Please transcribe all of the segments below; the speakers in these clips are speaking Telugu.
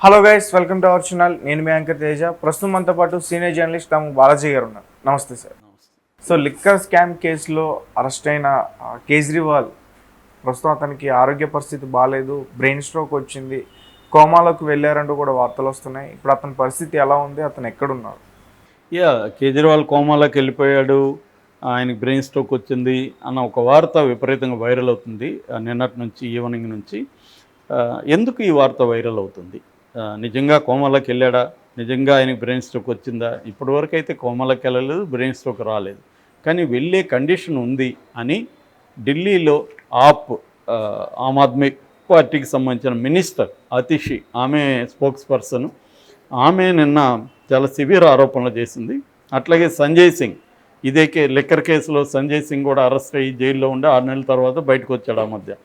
Hello guys, welcome to our channel. నేను మీ యాంకర్ తేజ. ప్రస్తుతం మనతో పాటు సీనియర్ జర్నలిస్ట్ తాము బాలాజీ గారు ఉన్నారు. నమస్తే సార్. సో లిక్కర్ స్కామ్ కేసులో అరెస్ట్ అయిన కేజ్రీవాల్ ప్రస్తుతం అతనికి ఆరోగ్య పరిస్థితి బాగాలేదు, బ్రెయిన్ స్ట్రోక్ వచ్చింది, కోమాలోకి వెళ్ళారంటూ కూడా వార్తలు వస్తున్నాయి. ఇప్పుడు అతని పరిస్థితి ఎలా ఉంది, అతను ఎక్కడున్నారు? కేజ్రీవాల్ కోమాలోకి వెళ్ళిపోయాడు, ఆయనకి బ్రెయిన్ స్ట్రోక్ వచ్చింది అన్న ఒక వార్త విపరీతంగా వైరల్ అవుతుంది నిన్నటి నుంచి, ఈవినింగ్ నుంచి. ఎందుకు ఈ వార్త వైరల్ అవుతుంది? నిజంగా కోమాలోకి వెళ్ళాడా? నిజంగా ఆయనకి బ్రెయిన్ స్ట్రోక్ వచ్చిందా? ఇప్పటివరకు అయితే కోమాలోకి వెళ్ళలేదు, బ్రెయిన్ స్ట్రోక్ రాలేదు. కానీ వెళ్ళే కండిషన్ ఉంది అని ఢిల్లీలో ఆమ్ ఆద్మీ పార్టీకి సంబంధించిన మినిస్టర్ అతిషి, ఆమె స్పోక్స్ పర్సన్, ఆమె నిన్న చాలా సివియర్ ఆరోపణలు చేసింది. అట్లాగే సంజయ్ సింగ్, ఇదే లిక్కర్ కేసులో సంజయ్ సింగ్ కూడా అరెస్ట్ అయ్యి జైల్లో ఉండి 6 నెలల తర్వాత బయటకు వచ్చాడు. ఆ మధ్య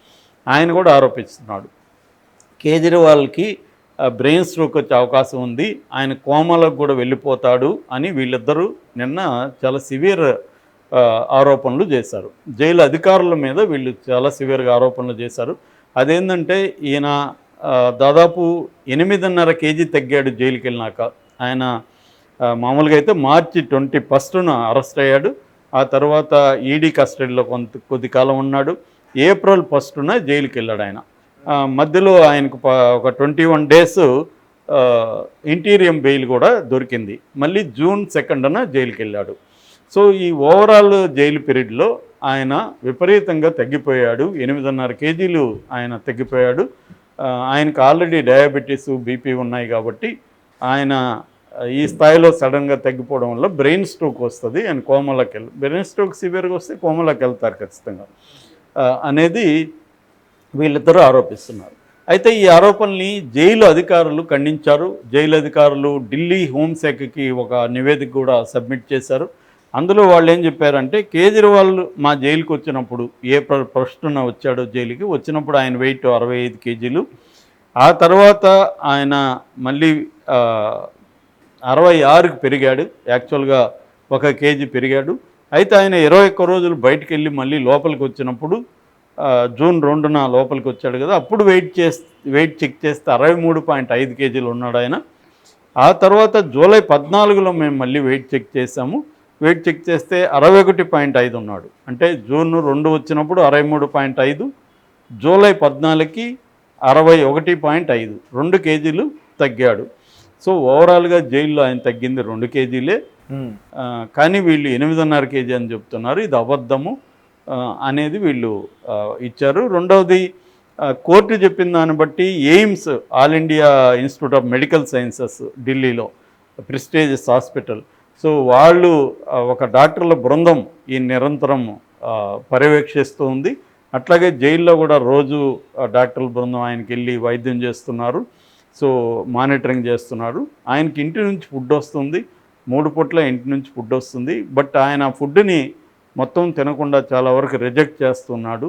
ఆయన కూడా ఆరోపిస్తున్నాడు కేజ్రీవాల్కి బ్రెయిన్ స్ట్రోక్ వచ్చే అవకాశం ఉంది, ఆయన కోమాలకు కూడా వెళ్ళిపోతాడు అని వీళ్ళిద్దరూ నిన్న చాలా సివియర్ ఆరోపణలు చేశారు. జైలు అధికారుల మీద వీళ్ళు చాలా సివియర్గా ఆరోపణలు చేశారు. అదేంటంటే ఈయన దాదాపు 8.5 కేజీ తగ్గాడు జైలుకి వెళ్ళినాక. ఆయన మామూలుగా అయితే మార్చి 21న అరెస్ట్ అయ్యాడు. ఆ తర్వాత ఈడీ కస్టడీలో కొద్ది కాలం ఉన్నాడు. ఏప్రిల్ 1న జైలుకి వెళ్ళాడు ఆయన. మధ్యలో ఆయనకు ఒక 21 డేస్ ఇంటీరియం బెయిల్ కూడా దొరికింది. మళ్ళీ జూన్ 2న జైలుకి వెళ్ళాడు. సో ఈ ఓవరాల్ జైలు పీరియడ్లో ఆయన విపరీతంగా తగ్గిపోయాడు. 8.5 కేజీలు ఆయన తగ్గిపోయాడు. ఆయనకు ఆల్రెడీ డయాబెటీస్, బీపీ ఉన్నాయి కాబట్టి ఆయన ఈ స్థాయిలో సడన్గా తగ్గిపోవడం వల్ల బ్రెయిన్ స్ట్రోక్ వస్తుంది, ఆయన కోమాలోకి బ్రెయిన్ స్ట్రోక్ సివియర్గా వస్తే కోమాలోకి వెళ్తారు ఖచ్చితంగా అనేది వీళ్ళిద్దరూ ఆరోపిస్తున్నారు. అయితే ఈ ఆరోపణల్ని జైలు అధికారులు ఖండించారు. జైలు అధికారులు ఢిల్లీ హోంశాఖకి ఒక నివేదిక కూడా సబ్మిట్ చేశారు. అందులో వాళ్ళు ఏం చెప్పారంటే, కేజ్రీవాల్ మా జైలుకి వచ్చినప్పుడు ఏప్రిల్ 1న వచ్చాడు జైలుకి, వచ్చినప్పుడు ఆయన వెయిట్ 65 కేజీలు. ఆ తర్వాత ఆయన మళ్ళీ 66కి పెరిగాడు, యాక్చువల్గా 1 కేజీ పెరిగాడు. అయితే ఆయన 21 రోజులు బయటికి వెళ్ళి మళ్ళీ లోపలికి వచ్చినప్పుడు జూన్ 2న లోపలికి వచ్చాడు కదా, అప్పుడు వెయిట్ చెక్ చేస్తే 63.5 కేజీలు ఉన్నాడు ఆయన. ఆ తర్వాత జూలై 14లో మేము మళ్ళీ వెయిట్ చెక్ చేసాము. వెయిట్ చెక్ చేస్తే 61.5 ఉన్నాడు. అంటే జూన్ 2 వచ్చినప్పుడు 63.5, జూలై 14కి 61.5, 2 కేజీలు తగ్గాడు. సో ఓవరాల్గా జైల్లో ఆయన తగ్గింది 2 కేజీలే. కానీ వీళ్ళు 8.5 కేజీ అని చెప్తున్నారు. ఇది అబద్ధము అనేది వీళ్ళు ఇచ్చారు. రెండవది, కోర్టు చెప్పిన దాన్ని బట్టి AIIMS, all India institute of medical sciences ఢిల్లీలో ప్రెస్టీజియస్ హాస్పిటల్, సో వాళ్ళు ఒక డాక్టర్ల బృందం ఈ నిరంతరం పర్యవేక్షిస్తూ ఉంది. అట్లాగే జైల్లో కూడా రోజు డాక్టర్ల బృందం ఆయనకి వెళ్ళి వైద్యం చేస్తున్నారు. సో మానిటరింగ్ చేస్తున్నారు. ఆయనకి ఇంటి నుంచి ఫుడ్ వస్తుంది, 3 పూట్ల ఇంటి నుంచి ఫుడ్ వస్తుంది. బట్ ఆయన ఫుడ్ని మొత్తం తినకుండా చాలా వరకు రిజెక్ట్ చేస్తున్నాడు.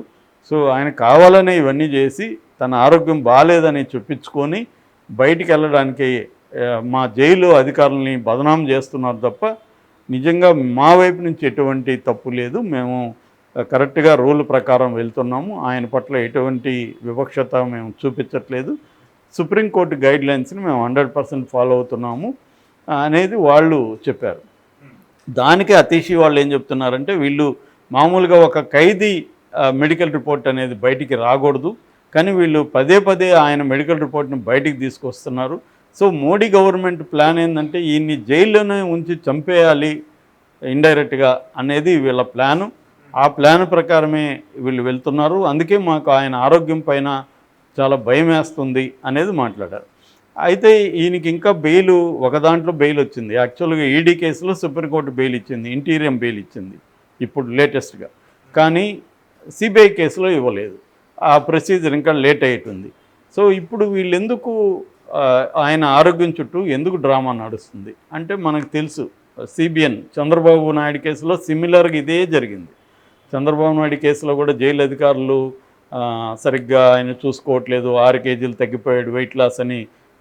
సో ఆయన కావాలనే ఇవన్నీ చేసి తన ఆరోగ్యం బాగాలేదని చెప్పించుకొని బయటికి వెళ్ళడానికి మా జైలు అధికారులని బదనాం చేస్తున్నారు తప్ప నిజంగా మా వైపు నుంచి ఎటువంటి తప్పు లేదు, మేము కరెక్ట్గా రూల్ ప్రకారం వెళ్తున్నాము, ఆయన పట్ల ఎటువంటి వివక్షత మేము చూపించట్లేదు, సుప్రీంకోర్టు గైడ్లైన్స్ని మేము 100% ఫాలో అవుతున్నాము అనేది వాళ్ళు చెప్పారు. దానికి అతీషి వాళ్ళు ఏం చెప్తున్నారంటే, వీళ్ళు మామూలుగా ఒక ఖైదీ మెడికల్ రిపోర్ట్ అనేది బయటికి రాకూడదు, కానీ వీళ్ళు పదే పదే ఆయన మెడికల్ రిపోర్ట్ని బయటికి తీసుకొస్తున్నారు. సో మోడీ గవర్నమెంట్ ప్లాన్ ఏంటంటే ఈయన్ని జైల్లోనే ఉంచి చంపేయాలి ఇండైరెక్ట్గా అనేది వీళ్ళ ప్లాను. ఆ ప్లాన్ ప్రకారమే వీళ్ళు వెళ్తున్నారు. అందుకే మాకు ఆయన ఆరోగ్యం పైన చాలా భయం వేస్తుంది అనేది మాట్లాడారు. అయితే ఈయనకి ఇంకా ఒక దాంట్లో బెయిల్ వచ్చింది. యాక్చువల్గా ఈడీ కేసులో సుప్రీంకోర్టు బెయిల్ ఇచ్చింది, ఇంటీరియం బెయిల్ ఇచ్చింది ఇప్పుడు లేటెస్ట్గా. కానీ సిబిఐ కేసులో ఇవ్వలేదు. ఆ ప్రొసీజర్ ఇంకా లేట్ అయ్యేటుంది. సో ఇప్పుడు వీళ్ళెందుకు ఆయన ఆరోగ్యం చుట్టూ ఎందుకు డ్రామా నడుస్తుంది అంటే, మనకు తెలుసు సిబిఎన్ చంద్రబాబు నాయుడు కేసులో సిమిలర్గా ఇదే జరిగింది. చంద్రబాబు నాయుడు కేసులో కూడా జైలు అధికారులు సరిగ్గా ఆయన చూసుకోవట్లేదు, 6 కేజీలు తగ్గిపోయాడు వెయిట్ లాస్ అని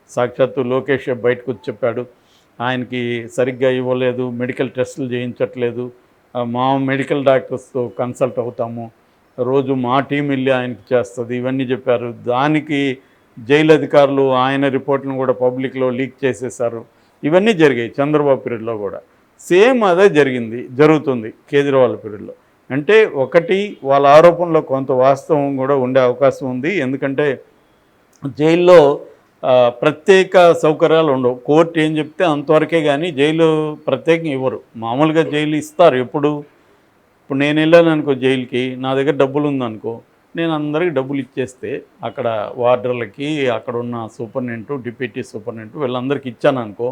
సాక్షాత్తు లోకేష్ బయటకు వచ్చి చెప్పాడు. ఆయనకి సరిగ్గా ఇవ్వలేదు, మెడికల్ టెస్టులు చేయించట్లేదు, మా మెడికల్ డాక్టర్స్తో కన్సల్ట్ అవుతాము, రోజు మా టీం వెళ్ళి ఆయనకి చేస్తుంది, ఇవన్నీ చెప్పారు. దానికి జైలు అధికారులు ఆయన రిపోర్ట్లను కూడా పబ్లిక్లో లీక్ చేసేసారు. ఇవన్నీ జరిగాయి చంద్రబాబు పీరియడ్లో కూడా. సేమ్ అదే జరుగుతుంది కేజ్రీవాల్ పీరియడ్లో. అంటే ఒకటి వాళ్ళ ఆరోపణలో కొంత వాస్తవం కూడా ఉండే అవకాశం ఉంది. ఎందుకంటే జైల్లో ప్రత్యేక సౌకర్యాలు ఉండవు. కోర్టు ఏం చెప్తే అంతవరకే, కానీ జైలు ప్రత్యేకంగా ఇవ్వరు. మామూలుగా జైలు ఇస్తారు ఎప్పుడు. ఇప్పుడు నేను వెళ్ళాను అనుకో జైలుకి, నా దగ్గర డబ్బులు ఉందనుకో, నేను అందరికీ డబ్బులు ఇచ్చేస్తే అక్కడ వార్డర్లకి, అక్కడ ఉన్న సూపరింటెండెంట్, డిప్యూటీ సూపరింటెండెంట్ వీళ్ళందరికీ ఇచ్చాను అనుకో,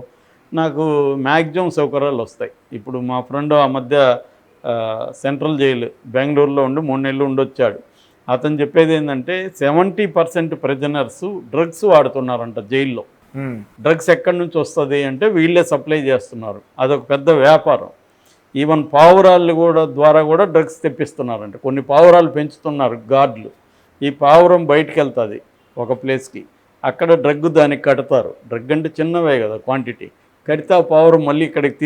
నాకు మ్యాక్సిమం సౌకర్యాలు వస్తాయి. ఇప్పుడు మా ఫ్రెండ్ ఆ మధ్య సెంట్రల్ జైలు బెంగళూరులో ఉండి 3 నెలలు ఉండొచ్చాడు. అతను చెప్పేది ఏంటంటే 70% ప్రిజనర్స్ డ్రగ్స్ వాడుతున్నారంట జైల్లో. డ్రగ్స్ ఎక్కడి నుంచి వస్తుంది అంటే వీళ్ళే సప్లై చేస్తున్నారు. అదొక పెద్ద వ్యాపారం. ఈవెన్ పావురాళ్ళు ద్వారా కూడా డ్రగ్స్ తెప్పిస్తున్నారంట. కొన్ని పావురాలు పెంచుతున్నారు గార్డులు. ఈ పావురం బయటికి వెళ్తుంది ఒక ప్లేస్కి, అక్కడ డ్రగ్ దానికి కడతారు. డ్రగ్ అంటే చిన్నవే కదా క్వాంటిటీ, కడితే ఆ పావురం మళ్ళీ ఇక్కడికి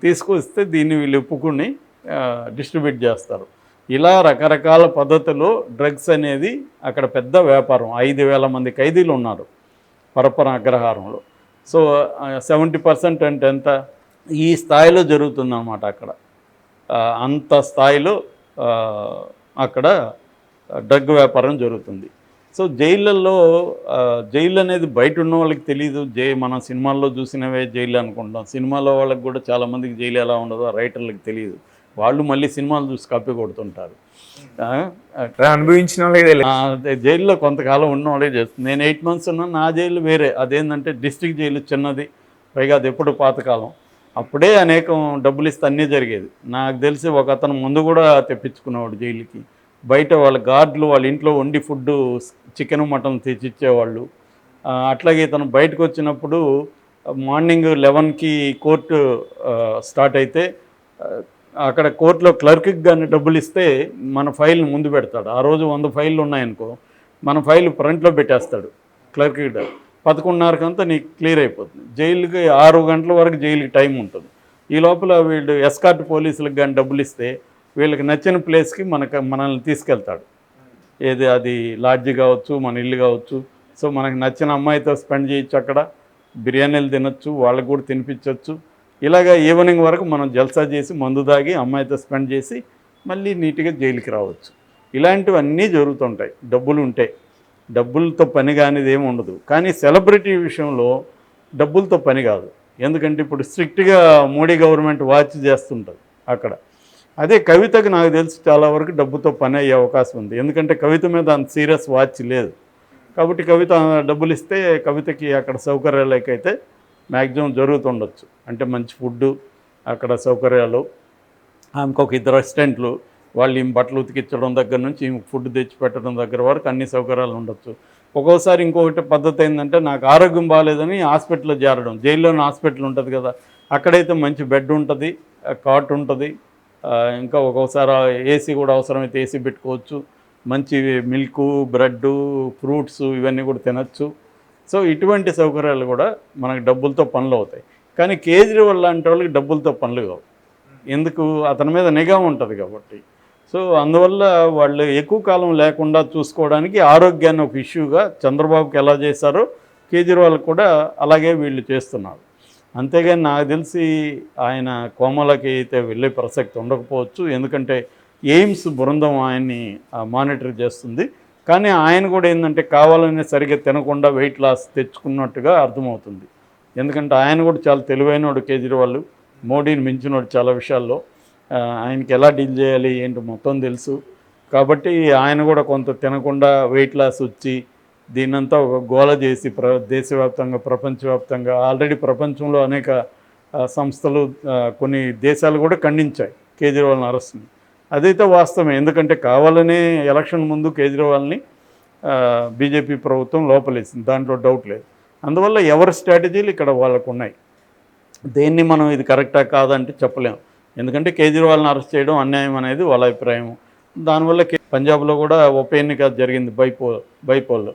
తీసుకొస్తే దీన్ని వీళ్ళు ఒప్పుకుని డిస్ట్రిబ్యూట్ చేస్తారు. ఇలా రకరకాల పద్ధతిలో డ్రగ్స్ అనేది అక్కడ పెద్ద వ్యాపారం. 5,000 మంది ఖైదీలు ఉన్నారు పరపర అగ్రహారంలో. సో 70% అంటే ఎంత, ఈ స్థాయిలో జరుగుతుందన్నమాట అక్కడ. అంత స్థాయిలో అక్కడ డ్రగ్ వ్యాపారం జరుగుతుంది. సో జైళ్ళల్లో జైలు అనేది బయట ఉన్న వాళ్ళకి తెలియదు. మనం సినిమాల్లో చూసినవే జైలు అనుకుంటాం. సినిమాలో వాళ్ళకి కూడా చాలామందికి జైలు ఎలా ఉండదో రైటర్లకు తెలియదు. వాళ్ళు మళ్ళీ సినిమాలు చూసి కప్పి కొడుతుంటారు. అనుభవించిన వాళ్ళే జైల్లో కొంతకాలం ఉన్న వాళ్ళే చేస్తుంది. నేను 8 months ఉన్నా. నా జైలు వేరే. అదేంటంటే డిస్ట్రిక్ట్ జైలు చిన్నది, పైగా అది ఎప్పుడు పాతకాలం. అప్పుడే అనేకం డబ్బులు ఇస్తే అన్నీ జరిగేది. నాకు తెలిసి ఒక అతను ముందు కూడా తెప్పించుకునేవాడు జైలుకి. బయట వాళ్ళ గార్డులు వాళ్ళ ఇంట్లో వండి ఫుడ్డు చికెన్ మటన్ తెచ్చిచ్చేవాళ్ళు. అట్లాగే ఇతను బయటకు వచ్చినప్పుడు మార్నింగ్ 11కి కోర్టు స్టార్ట్ అయితే అక్కడ కోర్టులో క్లర్క్కి కానీ డబ్బులు ఇస్తే మన ఫైల్ని ముందు పెడతాడు. ఆ రోజు 100 ఫైళ్ళు ఉన్నాయనుకో, మన ఫైల్ ఫ్రంట్లో పెట్టేస్తాడు క్లర్క్కి. 11:30కంతా నీకు క్లియర్ అయిపోతుంది. జైలుకి 6 గంటల వరకు జైలుకి టైం ఉంటుంది. ఈ లోపల వీళ్ళు ఎస్కార్ట్ పోలీసులకు కానీ డబ్బులు ఇస్తే వీళ్ళకి నచ్చిన ప్లేస్కి మనల్ని తీసుకెళ్తాడు. ఏది అది లాడ్జి కావచ్చు, మన ఇల్లు కావచ్చు. సో మనకు నచ్చిన అమ్మాయితో స్పెండ్ చేయొచ్చు, అక్కడ బిర్యానీలు తినొచ్చు, వాళ్ళకు కూడా తినిపించవచ్చు. ఇలాగ ఈవినింగ్ వరకు మనం జల్సా చేసి మందు తాగి అమ్మాయితో స్పెండ్ చేసి మళ్ళీ నీట్గా జైలుకి రావచ్చు. ఇలాంటివన్నీ జరుగుతుంటాయి డబ్బులు ఉంటే. డబ్బులతో పని కానిది ఏమి ఉండదు. కానీ సెలబ్రిటీ విషయంలో డబ్బులతో పని కాదు. ఎందుకంటే ఇప్పుడు స్ట్రిక్ట్గా మోడీ గవర్నమెంట్ వాచ్ చేస్తుంటుంది అక్కడ. అదే కవితకు నాకు తెలిసి చాలా వరకు డబ్బుతో పని అయ్యే అవకాశం ఉంది. ఎందుకంటే కవిత మీద అంత సీరియస్ వాచ్ లేదు కాబట్టి కవిత డబ్బులు ఇస్తే కవితకి అక్కడ సౌకర్యాలకైతే మ్యాక్సిమం జరుగుతుండొచ్చు. అంటే మంచి ఫుడ్డు, అక్కడ సౌకర్యాలు, ఆమెకు ఒక 2 అసిస్టెంట్లు, వాళ్ళు ఈమె బట్టలు ఉతికించడం దగ్గర నుంచి ఈమె ఫుడ్ తెచ్చి పెట్టడం దగ్గర వరకు అన్ని సౌకర్యాలు ఉండొచ్చు. ఒక్కోసారి ఇంకొకటి పద్ధతి ఏంటంటే నాకు ఆరోగ్యం బాగాలేదని హాస్పిటల్లో చేరడం. జైల్లోని హాస్పిటల్ ఉంటుంది కదా, అక్కడైతే మంచి బెడ్ ఉంటుంది, కాట్ ఉంటుంది. ఇంకా ఒక్కోసారి ఏసీ కూడా అవసరమైతే ఏసీ పెట్టుకోవచ్చు. మంచి మిల్కు, బ్రెడ్డు, ఫ్రూట్స్ ఇవన్నీ కూడా తినచ్చు. సో ఇటువంటి సౌకర్యాలు కూడా మనకు డబ్బులతో పనులు అవుతాయి. కానీ కేజ్రీవాల్ లాంటి వాళ్ళకి డబ్బులతో పనులు కావు. ఎందుకు, అతని మీద నిఘా ఉంటుంది కాబట్టి. సో అందువల్ల వాళ్ళు ఎక్కువ కాలం లేకుండా చూసుకోవడానికి ఆరోగ్యాన్ని ఒక ఇష్యూగా చంద్రబాబుకి ఎలా చేశారో కేజ్రీవాల్ కూడా అలాగే వీళ్ళు చేస్తున్నారు. అంతేగాని నాకు తెలిసి ఆయన కోమలకి అయితే వెళ్ళే ప్రసక్తి ఉండకపోవచ్చు. ఎందుకంటే ఎయిమ్స్ బృందం ఆయన్ని మానిటర్ చేస్తుంది. కానీ ఆయన కూడా ఏంటంటే కావాలని సరిగ్గా తినకుండా వెయిట్ లాస్ తెచ్చుకున్నట్టుగా అర్థమవుతుంది. ఎందుకంటే ఆయన కూడా చాలా తెలివైనవాడు కేజ్రీవాల్, మోడీని మించినవాడు చాలా విషయాల్లో. ఆయనకి ఎలా డీల్ చేయాలి ఏంటి మొత్తం తెలుసు. కాబట్టి ఆయన కూడా కొంత తినకుండా వెయిట్ లాస్ వచ్చి దీన్నంతా ఒక గోల చేసి దేశవ్యాప్తంగా, ప్రపంచవ్యాప్తంగా ఆల్రెడీ ప్రపంచంలో అనేక సంస్థలు, కొన్ని దేశాలు కూడా ఖండించాయి కేజ్రీవాల్ని అరెస్ట్ని. అదైతే వాస్తవమే. ఎందుకంటే కావాలనే ఎలక్షన్ ముందు కేజ్రీవాల్ని బీజేపీ ప్రభుత్వం లోపలేసింది, దాంట్లో డౌట్ లేదు. అందువల్ల ఎవరి స్ట్రాటజీలు ఇక్కడ వాళ్ళకు ఉన్నాయి. దేన్ని మనం ఇది కరెక్టా కాదంటే చెప్పలేము. ఎందుకంటే కేజ్రీవాల్ని అరెస్ట్ చేయడం అన్యాయం అనేది వాళ్ళ అభిప్రాయం. దానివల్ల పంజాబ్లో కూడా ఉప ఎన్నిక జరిగింది బైపోల్లో.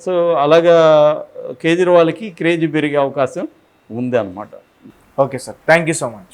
సో అలాగా కేజ్రీవాల్కి క్రేజ్ పెరిగే అవకాశం ఉంది అన్నమాట. Okay sir, thank you so much.